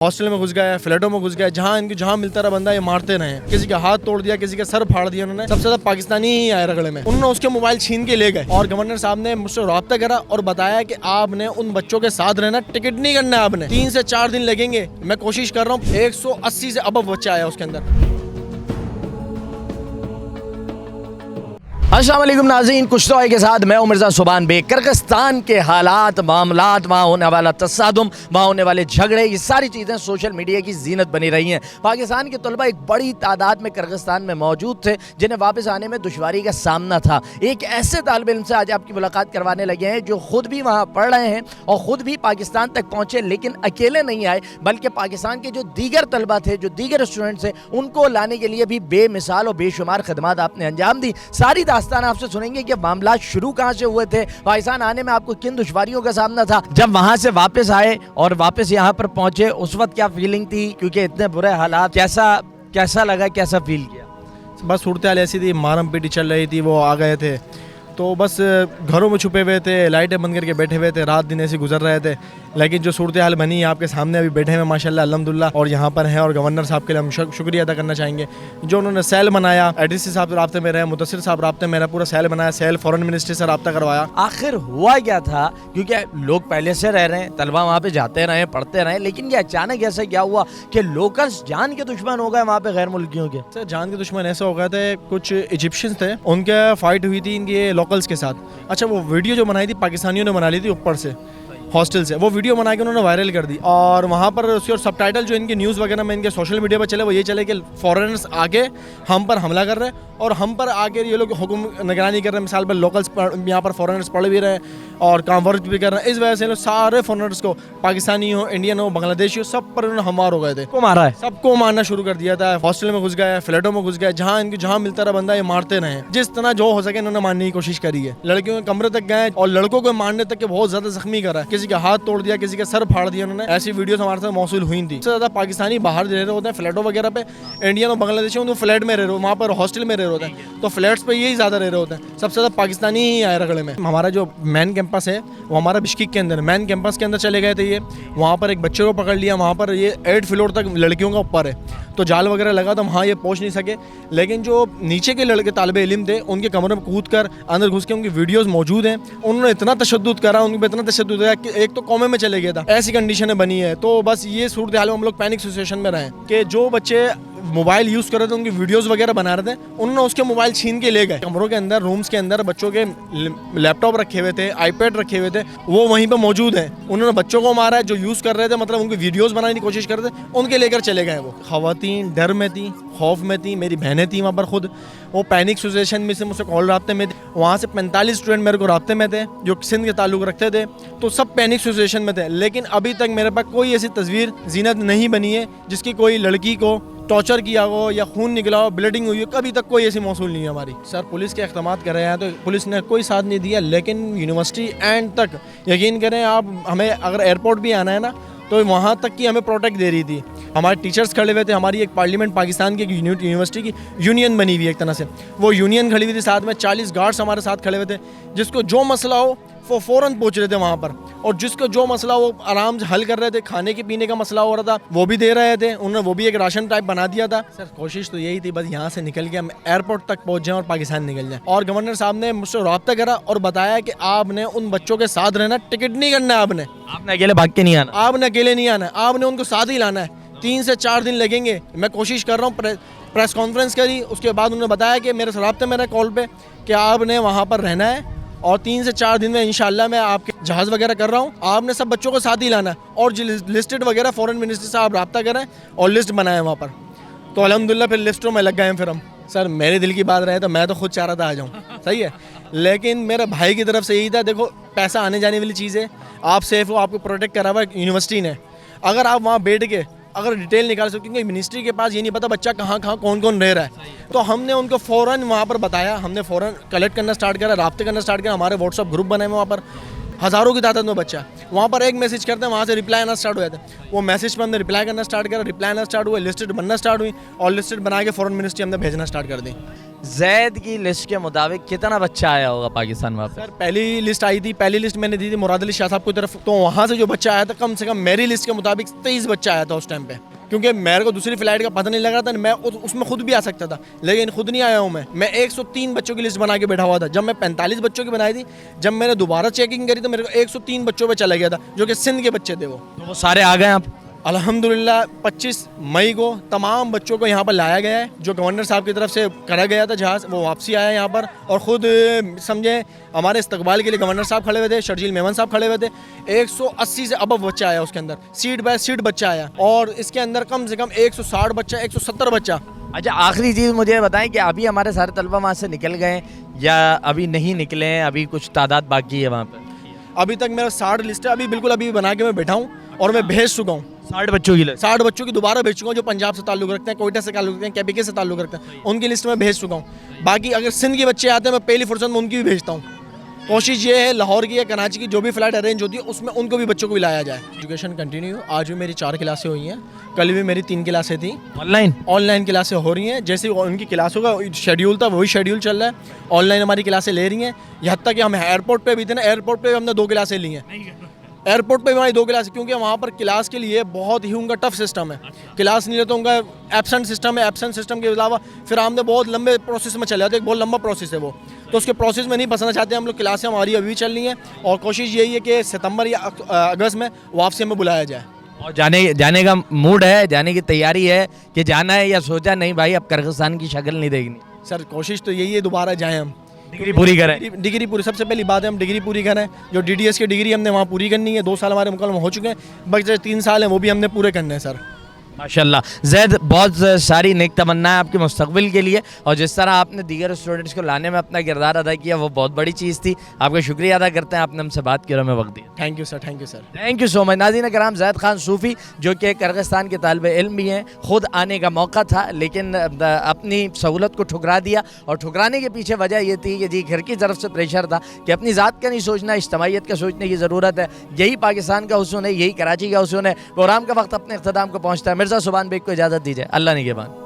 Hostel में घुस गया, फ्लैटों में घुस गया, जहाँ मिलता रहा बंदा ये मारते रहे। किसी का हाथ तोड़ दिया, किसी का सर फाड़ दिया उन्होंने। सबसे ज्यादा पाकिस्तानी ही आए रगड़े में। उन्होंने उसके मोबाइल छीन के ले गए और गवर्नर साहब ने मुझसे रब्ता करा और बताया कि आपने उन बच्चों के साथ रहना, टिकट नहीं करना है आपने। 3 से 4 दिन लगेंगे। मैं कोशिश कर रहा हूँ। 180 से अब बच्चा आया उसके अंदर। अस्सलाम वालेकुम नाज़रीन, कुछ तो के साथ मैं मिर्ज़ा सुबान बेग। किर्गिस्तान के हालात, मामलात, वहाँ होने वाला तसादुम, वहाँ होने वाले झगड़े, ये सारी चीज़ें सोशल मीडिया की जीनत बनी रही हैं। पाकिस्तान के तलबा एक बड़ी तादाद में किर्गिस्तान में मौजूद थे जिन्हें वापस आने में दुश्वारी का सामना था। एक ऐसे तालिब इल्म से आज आपकी मुलाकात करवाने लगे हैं जो ख़ुद भी वहाँ पढ़ रहे हैं और ख़ुद भी पाकिस्तान तक पहुँचे, लेकिन अकेले नहीं आए बल्कि पाकिस्तान के जो दीगर तलबा थे, जो दीगर स्टूडेंट्स हैं, उनको लाने के लिए भी बेमिसाल और बेशुमार खदमात आपने अंजाम दी। सारी दास्तान आपसे सुनेंगे कि मामला शुरू कहां से हुए थे, पाकिस्तान आने में आपको किन दुश्वारियों का सामना था, जब वहां से वापस आए और वापस यहां पर पहुंचे उस वक्त क्या फीलिंग थी, क्योंकि इतने बुरे हालात, कैसा लगा, कैसा फील किया? बस सूरत हाल ऐसी थी, मारम पीटी चल रही थी। वो आ गए थे तो बस घरों में छुपे हुए थे, लाइटें बंद करके बैठे हुए थे, रात दिन ऐसे गुजर रहे थे। लेकिन जो सूरत हाल बनी है आपके सामने अभी बैठे हुए माशाल्लाह अल्हम्दुलिल्लाह, और यहाँ पर हैं। और गवर्नर साहब के लिए हम शुक्रिया अदा करना चाहेंगे जो उन्होंने सेल बनाया। एडीसी साहब राब्ते में रहे, मुदस्सिर साहब राब्ते में रहे, पूरा सेल बनाया, सेल फॉरेन मिनिस्ट्री से राब्ता करवाया। आखिर हुआ क्या था? क्योंकि लोग पहले से रह रहे हैं, तलबा वहाँ पे जाते रहे, पढ़ते रहे, लेकिन ये अचानक ऐसा क्या हुआ कि लोकल्स जान के दुश्मन हो गए वहाँ पे गैर मुल्कियों के? सर जान के दुश्मन ऐसे हो गए थे, कुछ इजिप्शियंस थे, उनके फाइट हुई थी इनके लोकल्स के साथ। अच्छा, वो वीडियो जो बनाई थी पाकिस्तानियों ने बना ली थी ऊपर से, हॉस्टल से। वो वीडियो बना के उन्होंने वायरल कर दी और वहाँ पर उसके और सबटाइटल जो इनके न्यूज़ वगैरह में इनके सोशल मीडिया पर चले वो ये चले कि फॉरेनर्स आके हम पर हमला कर रहे हैं और हम पर आके ये लोग हुक्म निगरानी कर रहे हैं। मिसाल पर लोकल्स यहाँ पर फॉरेनर्स पढ़ भी रहे हैं और काम वर्क भी कर रहे हैं। इस वजह से लोग सारे फॉरेनर्स को, पाकिस्तानी हो, इंडियन हो, बांग्लादेशी हो, सब पर उन्होंने हमवार हो गए थे। को मारा है, सबको मारना शुरू कर दिया था। हॉस्टल में घुस गया, फ्लैटों में घुस गया, जहाँ मिलता रहा बंदा ये मारते रहे। जिस तरह जो हो सके इन्होंने मारने की कोशिश करी है। लड़कियों के कमरे तक गए और लड़कों को मारने तक के बहुत ज्यादा जख्मी करा। किसी का हाथ तोड़ दिया, किसी का सर फाड़ दिया उन्होंने। ऐसी वीडियोस हमारे साथ मौसूल हुई थी। सबसे ज्यादा पाकिस्तानी बाहर रह रहे होते हैं फ्लैटों वगैरह पे, इंडियन और बांग्लादेशी तो फ्लैट में रह रहे हो, वहाँ पर हॉस्टल में रह रहे होते हैं, तो फ्लैट्स पे यही ज्यादा रह रहे होते हैं। सबसे ज्यादा पाकिस्तानी ही आए रगड़े में। हमारा जो मेन कैंपस है वो हमारा बिश्किक के अंदर, मेन कैंपस के अंदर चले गए थे ये। वहाँ पर एक बच्चे को पकड़ लिया। वहाँ पर ये 8 फ्लोर तक लड़कियों का ऊपर है, तो जाल वगैरह लगा तो वहाँ ये पहुँच नहीं सके। लेकिन जो नीचे के लड़के तालिबे इल्म थे उनके कमरे में कूद कर अंदर घुस के, उनकी वीडियोस मौजूद हैं, उन्होंने इतना तशद्दुद करा, उनके इतना तशद्दुद किया कि एक तो कौमे में चले गया था। ऐसी कंडीशनें बनी है। तो बस ये सूरत हाल में हम लोग पैनिक सिचुएशन में रहे कि जो बच्चे मोबाइल यूज़ कर रहे थे, उनकी वीडियोस वगैरह बना रहे थे, उन्होंने उसके मोबाइल छीन के ले गए। कमरों के अंदर, रूम्स के अंदर बच्चों के लैपटॉप रखे हुए थे, आईपैड रखे हुए थे, वो वहीं पे मौजूद हैं। उन्होंने बच्चों को मारा है जो यूज़ कर रहे थे, मतलब उनकी वीडियोस बनाने की कोशिश कर रहे थे, उनके लेकर चले गए। वो खवातीन डर में थी, खौफ में थी, मेरी बहनें थी वहाँ पर खुद, वो पैनिक सिचुएशन में से मुझसे कॉल राब्ते में थे। वहाँ से 45 स्टूडेंट मेरे को राब्ते में थे जो सिंध के ताल्लुक़ रखते थे, तो सब पैनिक सिचुएशन में थे। लेकिन अभी तक मेरे पास कोई ऐसी तस्वीर जीनत नहीं बनी है जिसकी कोई लड़की को टॉर्चर किया हो या खून निकला हो, ब्लीडिंग हुई हो, कभी तक कोई ऐसी मौसूल नहीं है हमारी। सर पुलिस के इक़दामात कर रहे हैं तो पुलिस ने कोई साथ नहीं दिया, लेकिन यूनिवर्सिटी एंड तक, यकीन करें आप, हमें अगर एयरपोर्ट भी आना है ना तो वहाँ तक की हमें प्रोटेक्ट दे रही थी। हमारे टीचर्स खड़े हुए थे। हमारी एक पार्लियामेंट पाकिस्तान की यूनिवर्सिटी की यूनियन बनी हुई है एक तरह से, वो यूनियन खड़ी हुई थी, साथ में 40 गार्ड्स हमारे साथ खड़े हुए थे। जिसको जो मसला हो वो फ़ौरन पहुँच रहे थे वहाँ पर, और जिसको जो मसला वो आराम से हल कर रहे थे। खाने के पीने का मसला हो रहा था वो भी दे रहे थे, उन्होंने वो भी एक राशन टाइप बना दिया था। सर कोशिश तो यही थी बस यहाँ से निकल के हम एयरपोर्ट तक पहुँच जाएँ और पाकिस्तान निकल जाएँ। और गवर्नर साहब ने मुझसे रब्ता करा और बताया कि आपने उन बच्चों के साथ रहना, टिकट नहीं करना है आपने अकेले भाग के नहीं आना, आपने अकेले नहीं आना है, आपने उनको साथ ही लाना है। 3 से 4 दिन लगेंगे। मैं कोशिश कर रहा हूँ, प्रेस कॉन्फ्रेंस करी, उसके बाद उन्होंने बताया कि मेरे से रब्ते में रहे कॉल पे कि आपने वहाँ पर रहना है और 3 से 4 दिन में इंशाल्लाह मैं आपके जहाज़ वगैरह कर रहा हूँ, आपने सब बच्चों को साथ ही लाना है। और जो लिस्टेड वगैरह फॉरेन मिनिस्ट्री से आप रब्ता करें और लिस्ट बनाएं वहाँ पर। तो अल्हम्दुलिल्लाह फिर लिस्टों में लग गए हैं फिर हम। सर मेरे दिल की बात रहे तो मैं तो खुद चाह रहा था आ जाऊँ, सही है, लेकिन मेरे भाई की तरफ से यही था, देखो पैसा आने जाने वाली चीज़ है, आप सेफ हो, आपको प्रोटेक्ट करा हुआ यूनिवर्सिटी ने। अगर आप वहाँ बैठ के अगर डिटेल निकाल सकते, क्योंकि मिनिस्ट्री के पास ये नहीं पता बच्चा कहाँ कौन कौन रह रहा है, तो हमने उनको फ़ौरन वहाँ पर बताया, हमने फ़ौरन कलेक्ट करना स्टार्ट करा, राब्ते करना स्टार्ट करा। हमारे व्हाट्सअप ग्रुप बनाए वहाँ पर हज़ारों की तादाद में बच्चा, वहाँ पर एक मैसेज करते हैं, वहाँ से रिप्लाई आना स्टार्ट हो जाता है। वो मैसेज पर हमने रिप्लाई करना स्टार्ट करा, रिप्लाई आना स्टार्ट हुआ, लिस्टेड बनना स्टार्ट हुई और लिस्टेड बना के फॉरेन मिनिस्ट्री हमने भेजना स्टार्ट कर दी। जैद की लिस्ट के मुताबिक कितना बच्चा आया होगा पाकिस्तान वहाँ पे? सर पहली लिस्ट आई थी, पहली लिस्ट मैंने दी थी मुराद अली शाह साहब की तरफ, तो वहाँ से जो बच्चा आया था कम से कम मेरी लिस्ट के मुताबिक 23 बच्चा आया था उस टाइम पे, क्योंकि मेरे को दूसरी फ्लाइट का पता नहीं लग रहा था, मैं उसमें खुद भी आ सकता था, लेकिन खुद नहीं आया हूँ मैं 103 बच्चों की लिस्ट बना के बैठा हुआ था। जब मैं 45 बच्चों की बनाई थी, जब मैंने दोबारा चेकिंग करी तो मेरे को 103 बच्चों पे चला गया था, जो कि सिंध के बच्चे थे वो। तो वो सारे आ गए आप? अल्हम्दुलिल्लाह 25 मई को तमाम बच्चों को यहाँ पर लाया गया है, जो गवर्नर साहब की तरफ से करा गया था जहाज़, वो वापसी आया यहाँ पर, और ख़ुद समझे हमारे इस्तकबाल के लिए गवर्नर साहब खड़े हुए थे, शर्जील मेमन साहब खड़े हुए थे। 180 से अबव बच्चा आया उसके अंदर, सीट बाय सीट बच्चा आया, और इसके अंदर कम से कम 160 बच्चा, 170 बच्चा। अच्छा, आखिरी चीज़ मुझे बताएं कि अभी हमारे सारे तलबा वहाँ से निकल गए या अभी नहीं निकले हैं, अभी कुछ तादाद बाकी है वहाँ पे? अभी तक मेरा 60 लिस्ट है, अभी बिल्कुल अभी बना के मैं बैठा हूँ और मैं भेज चुका हूँ 60 बच्चों की लिस्ट? 60 बच्चों की दोबारा भेज चुका हूँ, जो पंजाब से ताल्लुक़ रखते हैं, कोयटा से ताल्लुक़ रखते हैं, केपीके से ताल्लुक़ रखते हैं, उनकी लिस्ट में भेज चुका हूँ। बाकी अगर सिंध के बच्चे आते हैं मैं पहली फुर्सत में उनकी भी भेजता हूँ। कोशिश ये है लाहौर की या कराची की जो भी फ्लाइट अरेंज होती है उसमें उनको भी बच्चों को भी लाया जाए। एजुकेशन कंटिन्यू, आज भी मेरी 4 क्लासें हुई हैं, कल भी मेरी 3 क्लासें थी। ऑनलाइन क्लासें हो रही हैं, जैसे उनकी क्लासों का शेड्यूल था वही शेड्यूल चल रहा है, ऑनलाइन हमारी क्लासें ले रही हैं। यहाँ तक कि हम एयरपोर्ट पे भी थे ना, एयरपोर्ट पे भी हमने 2 क्लासें ली हैं, एयरपोर्ट पे भी हमारी 2 क्लास, क्योंकि वहाँ पर क्लास के लिए बहुत ही उनका टफ सिस्टम है। क्लास नहीं लेते उनका एब्सेंट सिस्टम है, एब्सेंट सिस्टम के अलावा फिर हमने बहुत लंबे प्रोसेस में चले जाते, एक बहुत लंबा प्रोसेस है वो, तो उसके प्रोसेस में नहीं फंसना चाहते हम लोग। क्लासें हमारी अभी चल रही हैं और कोशिश यही है कि सितंबर या अगस्त में वापसी में बुलाया जाए। और जाने का मूड है, जाने की तैयारी है कि जाना है, या सोचा नहीं भाई अब किर्गिस्तान की शक्ल नहीं देखनी? सर कोशिश तो यही है दोबारा जाएँ हम, डिग्री पूरी करें। डिग्री पूरी, सबसे पहली बात है हम डिग्री पूरी करें। जो DDS की डिग्री हमने वहाँ पूरी करनी है, 2 साल हमारे मुकम्मल हो चुके हैं, बस 3 साल हैं वो भी हमने पूरे करने हैं सर। माशाल्लाह ज़ैद, बहुत सारी नेक तमन्ना है आपके मुस्तकबिल के लिए, और जिस तरह आपने दीगर स्टूडेंट्स को लाने में अपना किरदार अदा किया वो बहुत बड़ी चीज़ थी। आपका शुक्रिया अदा करते हैं, आपने हमसे बात की और हमें वक्त दिया। Thank you sir, thank you sir, thank you so much. नाज़रीन कराम, ज़ैद खान सूफ़ी जो कि किर्गिस्तान के तालिब इल्म भी हैं, ख़ुद आने का मौका था लेकिन अपनी सहूलत को ठुकरा दिया, और ठुकराने के पीछे वजह ये थी कि जी घर की तरफ से प्रेशर था कि अपनी ज़ात का नहीं सोचना, इज्तमाइयत का सोचने की ज़रूरत है। यही पाकिस्तान का हुस्न है, यही कराची का हुस्न है। प्रोग्राम का वक्त अपने इख्तिताम को पहुँचता है। मिर्ज़ा सुबान बेग को इजाज़त दीजिए, अल्लाह निगहबान।